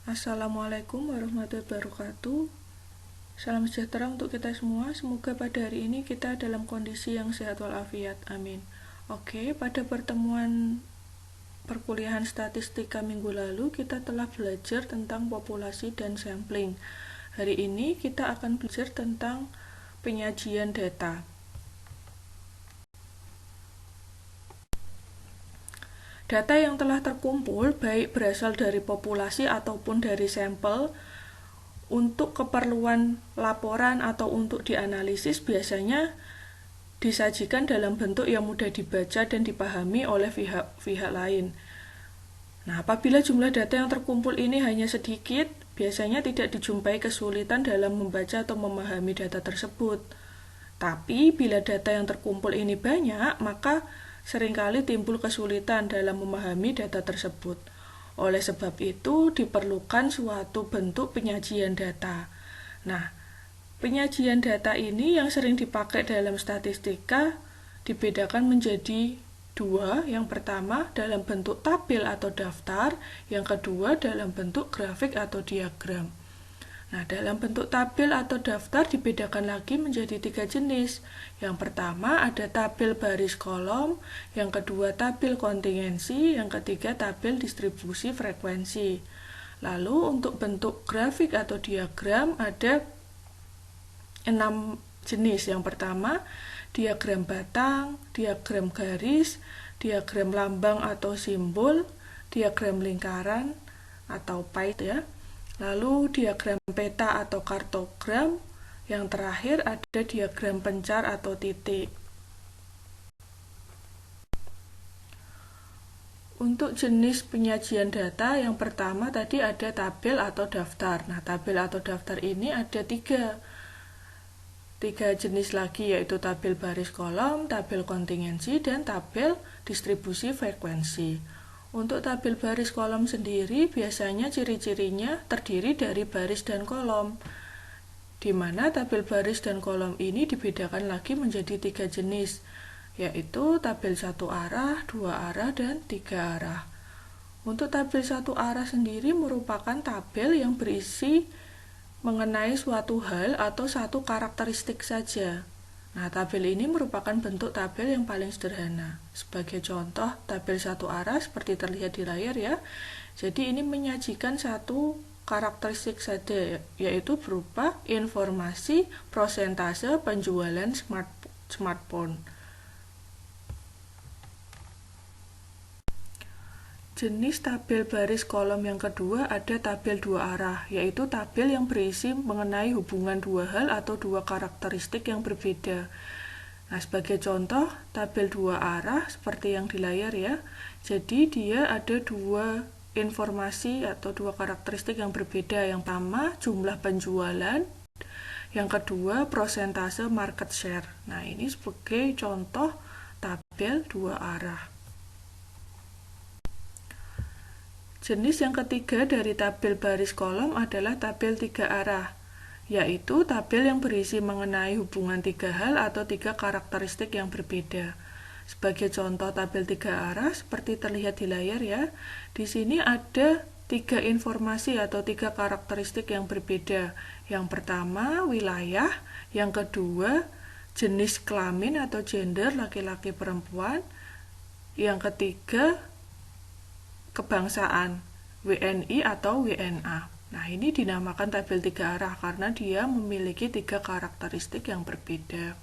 Assalamualaikum warahmatullahi wabarakatuh. Salam sejahtera untuk kita semua. Semoga pada hari ini kita dalam kondisi yang sehat walafiat. Amin. Oke, pada pertemuan perkuliahan statistika minggu lalu kita telah belajar tentang populasi dan sampling. Hari ini kita akan belajar tentang penyajian data. Data yang telah terkumpul baik berasal dari populasi ataupun dari sampel untuk keperluan laporan atau untuk dianalisis biasanya disajikan dalam bentuk yang mudah dibaca dan dipahami oleh pihak lain. Nah, apabila jumlah data yang terkumpul ini hanya sedikit, biasanya tidak dijumpai kesulitan dalam membaca atau memahami data tersebut. Tapi, bila data yang terkumpul ini banyak, maka seringkali timbul kesulitan dalam memahami data tersebut. Oleh sebab itu, diperlukan suatu bentuk penyajian data. Nah, penyajian data ini yang sering dipakai dalam statistika dibedakan menjadi dua. Yang pertama dalam bentuk tabel atau daftar, yang kedua dalam bentuk grafik atau diagram. Nah, dalam bentuk tabel atau daftar dibedakan lagi menjadi 3 jenis. Yang pertama ada tabel baris kolom, yang kedua tabel kontingensi, yang ketiga tabel distribusi frekuensi. Lalu untuk bentuk grafik atau diagram ada 6 jenis. Yang pertama diagram batang, diagram garis, diagram lambang atau simbol, diagram lingkaran atau pie ya. Lalu diagram peta atau kartogram, yang terakhir ada diagram pencar atau titik. Untuk jenis penyajian data, yang pertama tadi ada tabel atau daftar. Nah, tabel atau daftar ini ada tiga jenis lagi, yaitu tabel baris kolom, tabel kontingensi, dan tabel distribusi frekuensi. Untuk tabel baris kolom sendiri biasanya ciri-cirinya terdiri dari baris dan kolom, di mana tabel baris dan kolom ini dibedakan lagi menjadi 3 jenis, yaitu tabel 1 arah, 2 arah, dan 3 arah. Untuk tabel 1 arah sendiri merupakan tabel yang berisi mengenai suatu hal atau satu karakteristik saja. Nah, tabel ini merupakan bentuk tabel yang paling sederhana. Sebagai contoh, tabel 1 arah seperti terlihat di layar ya. Jadi ini menyajikan satu karakteristik saja, yaitu berupa informasi prosentase penjualan smartphone. Jenis tabel baris kolom yang kedua ada tabel 2 arah, yaitu tabel yang berisi mengenai hubungan dua hal atau dua karakteristik yang berbeda. Nah, sebagai contoh, tabel 2 arah seperti yang di layar ya. Jadi dia ada dua informasi atau dua karakteristik yang berbeda. Yang pertama, jumlah penjualan. Yang kedua, prosentase market share. Nah, ini sebagai contoh tabel 2 arah. Jenis yang ketiga dari tabel baris kolom adalah tabel 3 arah, yaitu tabel yang berisi mengenai hubungan 3 hal atau 3 karakteristik yang berbeda. Sebagai contoh tabel 3 arah seperti terlihat di layar ya. Di sini ada 3 informasi atau 3 karakteristik yang berbeda. Yang pertama wilayah, yang kedua jenis kelamin atau gender laki-laki perempuan, yang ketiga kebangsaan WNI atau WNA. Nah, ini dinamakan tabel 3 arah karena dia memiliki 3 karakteristik yang berbeda.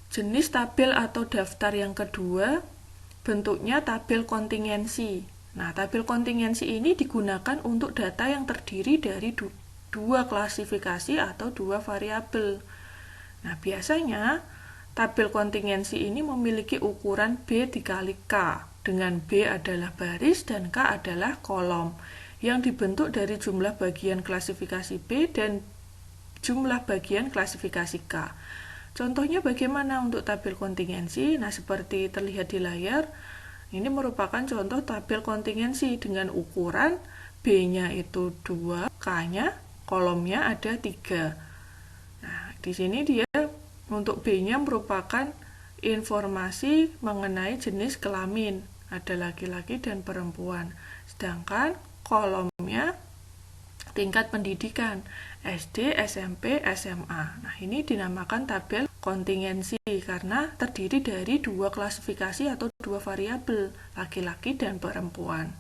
Jenis tabel atau daftar yang kedua bentuknya tabel kontingensi. Nah, tabel kontingensi ini digunakan untuk data yang terdiri dari dua klasifikasi atau dua variabel. Nah, biasanya tabel kontingensi ini memiliki ukuran B dikali K, dengan B adalah baris dan K adalah kolom, yang dibentuk dari jumlah bagian klasifikasi B dan jumlah bagian klasifikasi K. Contohnya bagaimana untuk tabel kontingensi? Nah, seperti terlihat di layar, ini merupakan contoh tabel kontingensi dengan ukuran B-nya itu 2, K-nya, kolomnya ada 3. Nah, di sini dia untuk B-nya merupakan informasi mengenai jenis kelamin. ada laki-laki dan perempuan. Sedangkan kolomnya tingkat pendidikan SD, SMP, SMA. Nah, ini dinamakan tabel kontingensi karena terdiri dari dua klasifikasi atau dua variabel, laki-laki dan perempuan.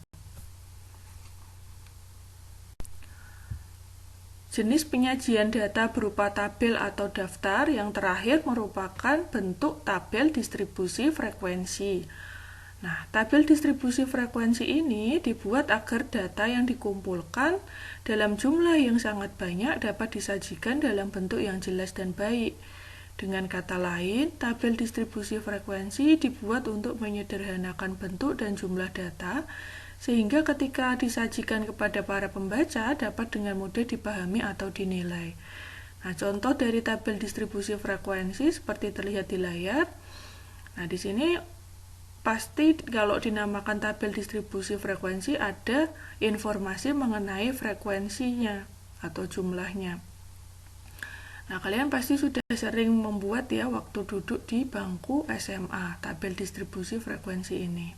Jenis penyajian data berupa tabel atau daftar yang terakhir merupakan bentuk tabel distribusi frekuensi. Nah, tabel distribusi frekuensi ini dibuat agar data yang dikumpulkan dalam jumlah yang sangat banyak dapat disajikan dalam bentuk yang jelas dan baik. Dengan kata lain, tabel distribusi frekuensi dibuat untuk menyederhanakan bentuk dan jumlah data, sehingga ketika disajikan kepada para pembaca dapat dengan mudah dipahami atau dinilai. Nah, contoh dari tabel distribusi frekuensi seperti terlihat di layar. Nah, di sini pasti kalau dinamakan tabel distribusi frekuensi ada informasi mengenai frekuensinya atau jumlahnya. Nah, kalian pasti sudah sering membuat ya waktu duduk di bangku SMA, tabel distribusi frekuensi ini.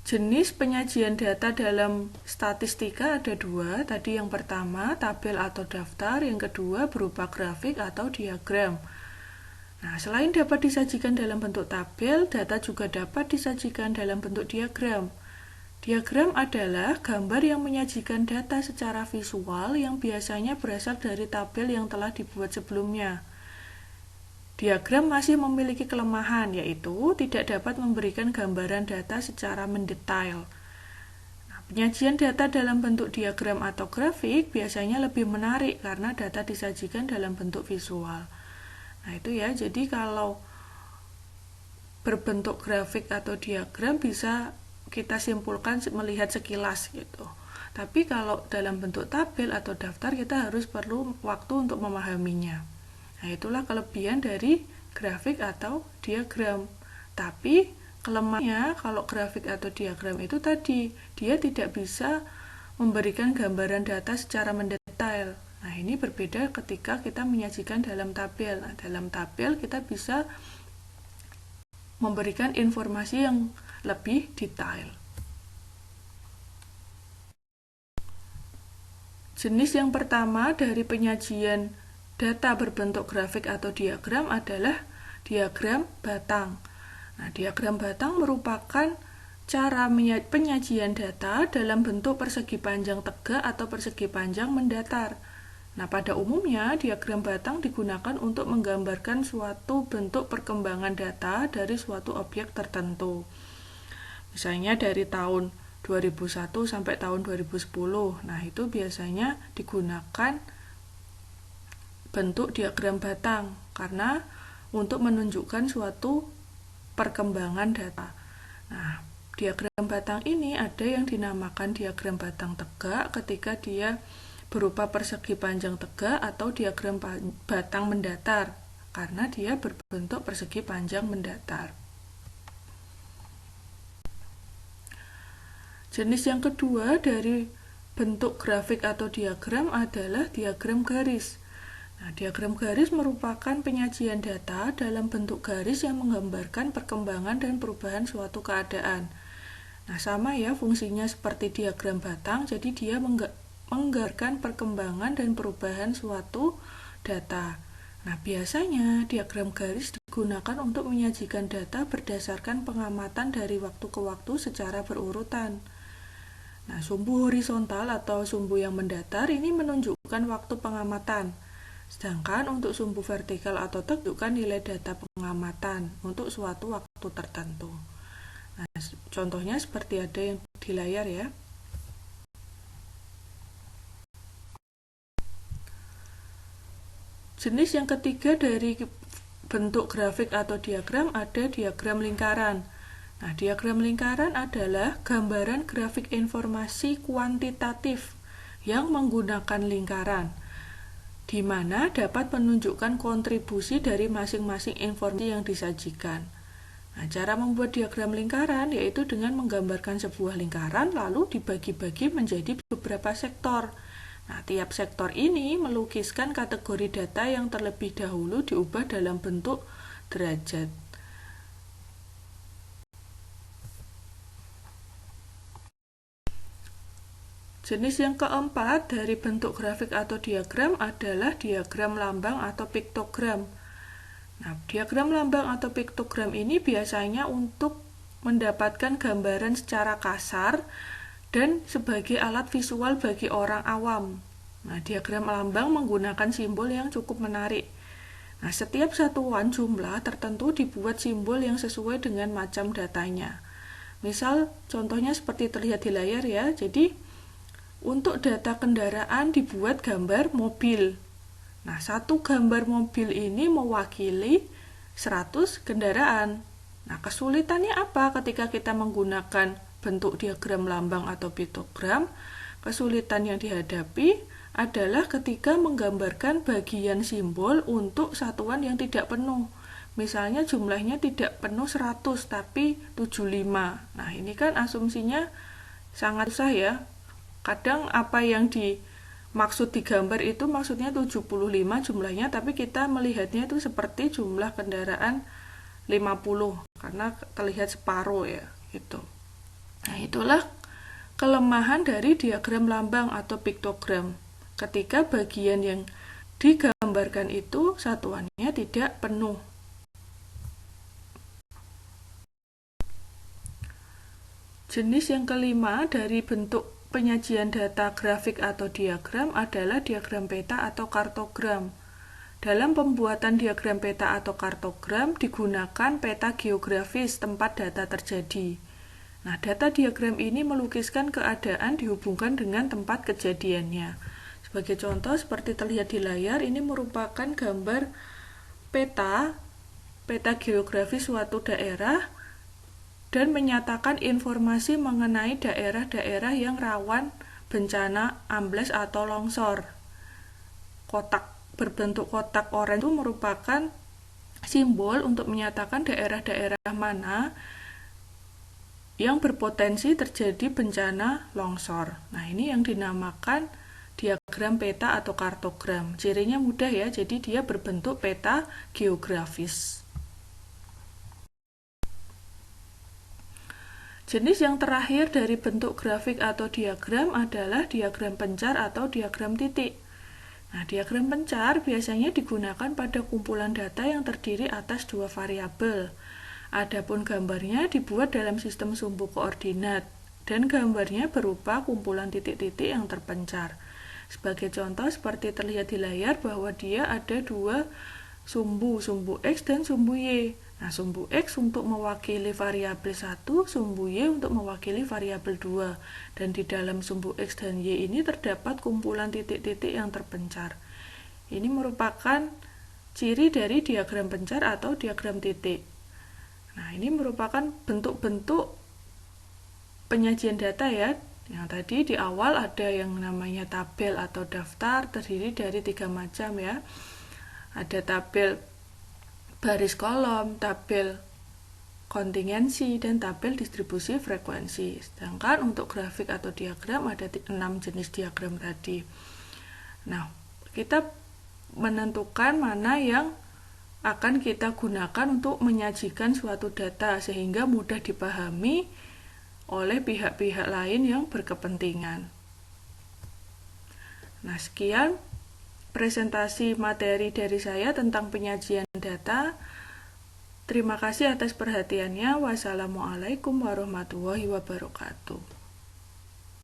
Jenis penyajian data dalam statistika ada dua. Tadi yang pertama tabel atau daftar, yang kedua berupa grafik atau diagram. Nah, selain dapat disajikan dalam bentuk tabel, data juga dapat disajikan dalam bentuk diagram. Diagram adalah gambar yang menyajikan data secara visual yang biasanya berasal dari tabel yang telah dibuat sebelumnya. Diagram masih memiliki kelemahan, yaitu tidak dapat memberikan gambaran data secara mendetail. Nah, penyajian data dalam bentuk diagram atau grafik biasanya lebih menarik karena data disajikan dalam bentuk visual. Nah, itu ya, jadi kalau berbentuk grafik atau diagram bisa kita simpulkan melihat sekilas gitu. Tapi kalau dalam bentuk tabel atau daftar kita harus perlu waktu untuk memahaminya. Nah, itulah kelebihan dari grafik atau diagram. Tapi kelemahannya kalau grafik atau diagram itu tadi, dia tidak bisa memberikan gambaran data secara mendetail. Nah, ini berbeda ketika kita menyajikan dalam tabel. Nah, dalam tabel kita bisa memberikan informasi yang lebih detail. Jenis yang pertama dari penyajian data berbentuk grafik atau diagram adalah diagram batang. Nah, diagram batang merupakan cara penyajian data dalam bentuk persegi panjang tegak atau persegi panjang mendatar. Nah, pada umumnya diagram batang digunakan untuk menggambarkan suatu bentuk perkembangan data dari suatu objek tertentu. Misalnya dari tahun 2001 sampai tahun 2010. Nah, itu biasanya digunakan bentuk diagram batang karena untuk menunjukkan suatu perkembangan data. Nah, diagram batang ini ada yang dinamakan diagram batang tegak ketika dia berupa persegi panjang tegak atau diagram batang mendatar karena dia berbentuk persegi panjang mendatar. Jenis yang kedua dari bentuk grafik atau diagram adalah diagram garis. Nah, diagram garis merupakan penyajian data dalam bentuk garis yang menggambarkan perkembangan dan perubahan suatu keadaan. Nah, sama ya fungsinya seperti diagram batang, jadi dia menggambarkan perkembangan dan perubahan suatu data. Nah, biasanya diagram garis digunakan untuk menyajikan data berdasarkan pengamatan dari waktu ke waktu secara berurutan. Nah, sumbu horizontal atau sumbu yang mendatar ini menunjukkan waktu pengamatan. Sedangkan untuk sumbu vertikal atau tegak nilai data pengamatan untuk suatu waktu tertentu. Nah, contohnya seperti ada yang di layar ya. Jenis yang ketiga dari bentuk grafik atau diagram ada diagram lingkaran. Nah, diagram lingkaran adalah gambaran grafik informasi kuantitatif yang menggunakan lingkaran, di mana dapat menunjukkan kontribusi dari masing-masing informasi yang disajikan. Nah, cara membuat diagram lingkaran yaitu dengan menggambarkan sebuah lingkaran lalu dibagi-bagi menjadi beberapa sektor. Nah, tiap sektor ini melukiskan kategori data yang terlebih dahulu diubah dalam bentuk derajat. Jenis yang keempat dari bentuk grafik atau diagram adalah diagram lambang atau piktogram. Nah, diagram lambang atau piktogram ini biasanya untuk mendapatkan gambaran secara kasar dan sebagai alat visual bagi orang awam. Nah, diagram lambang menggunakan simbol yang cukup menarik. Nah, setiap satuan jumlah tertentu dibuat simbol yang sesuai dengan macam datanya. Misal, contohnya seperti terlihat di layar ya. Jadi, untuk data kendaraan dibuat gambar mobil. Nah, satu gambar mobil ini mewakili 100 kendaraan. Nah, kesulitannya apa ketika kita menggunakan bentuk diagram lambang atau piktogram? Kesulitan yang dihadapi adalah ketika menggambarkan bagian simbol untuk satuan yang tidak penuh. Misalnya jumlahnya tidak penuh 100 tapi 75. Nah, ini kan asumsinya sangat susah ya. Kadang apa yang dimaksud digambar itu maksudnya 75 jumlahnya, tapi kita melihatnya itu seperti jumlah kendaraan 50 karena terlihat separuh ya, gitu. Nah, itulah kelemahan dari diagram lambang atau piktogram. Ketika bagian yang digambarkan itu satuannya tidak penuh. Jenis yang kelima dari bentuk penyajian data grafik atau diagram adalah diagram peta atau kartogram. Dalam pembuatan diagram peta atau kartogram digunakan peta geografis tempat data terjadi. Nah, data diagram ini melukiskan keadaan dihubungkan dengan tempat kejadiannya. Sebagai contoh, seperti terlihat di layar, ini merupakan gambar peta geografis suatu daerah dan menyatakan informasi mengenai daerah-daerah yang rawan bencana ambles atau longsor. Kotak berbentuk kotak oranye itu merupakan simbol untuk menyatakan daerah-daerah mana yang berpotensi terjadi bencana longsor. Nah, ini yang dinamakan diagram peta atau kartogram. Cirinya mudah ya, jadi dia berbentuk peta geografis. Jenis yang terakhir dari bentuk grafik atau diagram adalah diagram pencar atau diagram titik. Nah, diagram pencar biasanya digunakan pada kumpulan data yang terdiri atas dua variabel. Adapun gambarnya dibuat dalam sistem sumbu koordinat dan gambarnya berupa kumpulan titik-titik yang terpencar. Sebagai contoh seperti terlihat di layar bahwa dia ada dua sumbu X dan sumbu Y. Nah, sumbu X untuk mewakili variabel 1, sumbu Y untuk mewakili variabel 2. Dan di dalam sumbu X dan Y ini terdapat kumpulan titik-titik yang terpencar. Ini merupakan ciri dari diagram pencar atau diagram titik. Nah, ini merupakan bentuk-bentuk penyajian data ya. Yang tadi di awal ada yang namanya tabel atau daftar, terdiri dari 3 macam ya. Ada tabel baris kolom, tabel kontingensi, dan tabel distribusi frekuensi. Sedangkan untuk grafik atau diagram ada 6 jenis diagram tadi. Nah, kita menentukan mana yang akan kita gunakan untuk menyajikan suatu data sehingga mudah dipahami oleh pihak-pihak lain yang berkepentingan. Nah, sekian presentasi materi dari saya tentang penyajian data. Terima kasih atas perhatiannya. Wassalamualaikum warahmatullahi wabarakatuh.